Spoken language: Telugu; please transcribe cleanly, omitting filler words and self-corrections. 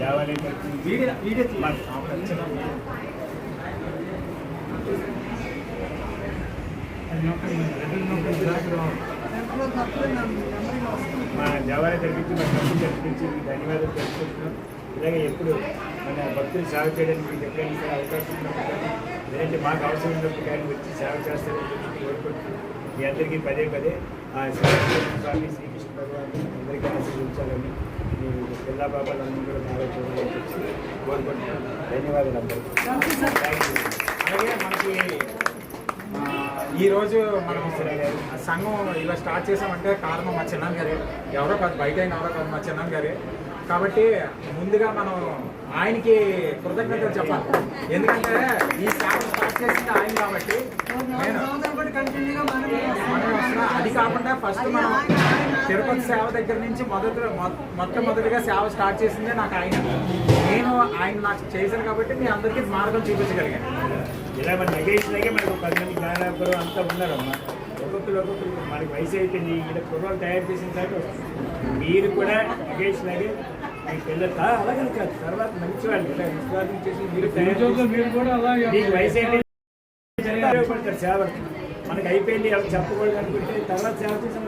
దేవాలయం మా దేవాలయం జరిపించి మా డబ్బులు జరిపించి ధన్యవాదాలు తెలుసుకుంటున్నాం. ఇలాగే ఎప్పుడు మన భక్తులు సేవ చేయడానికి మీకు ఎప్పుడైనా అవకాశం ఉన్నప్పుడు కానీ లేదంటే మాకు అవసరం ఉన్నప్పుడు కానీ వచ్చి సేవ చేస్తారని చెప్పి కోరుకుంటున్నాం. మీ అందరికీ పదే పదే ఆ స్వామి శ్రీకృష్ణ భగవాన్ అందరికీ ఆశీర్వదించాలని మీ పిల్లా బాబాలందరూ కూడా బాగా చూడాలని చెప్పి కోరుకుంటున్నాం. ధన్యవాదాలు అందరికీ. అలాగే మనకి ఈరోజు మనం సంఘం ఇలా స్టార్ట్ చేసామంటే కారణం మా చిన్నాన్న గారే. ఎవరో కాదు, బయట అయిన ఎవరో కాదు, మా చిన్నాన్న గారే. కాబట్టి ముందుగా మనం ఆయనకి కృతజ్ఞతలు చెప్పాలి. ఎందుకంటే ఈ సేవ స్టార్ట్ చేసింది ఆయన కాబట్టి అది కాకుండా ఫస్ట్ మనం తిరుపతి సేవ దగ్గర నుంచి మొట్టమొదటిగా సేవ స్టార్ట్ చేసిందే నాకు ఆయన. నేను ఆయన నాకు చేశాను కాబట్టి మీ అందరికీ మార్గం చూపించగలిగాను. ఇలా మన నగేష్లాగే మనకు 10 మంది జ్ఞానాపరు అంతా ఉన్నారమ్మా. ఒక్కొక్కరు మనకి వయసు అయిపోయింది. ఇలా కుర్రోలు తయారు చేసిన తర్వాత మీరు కూడా నగేష్ లాగే మీ పిల్లలు అలాగే కాదు, తర్వాత మంచి వాళ్ళు ఇలా విశ్వాసం చేసి మీరు మీకు వయసు అయిపోయింది ఉపయోగపడతారు సేవ. మనకి అయిపోయింది అవి చెప్పకూడదు అనుకుంటే తర్వాత సేవ చేసిన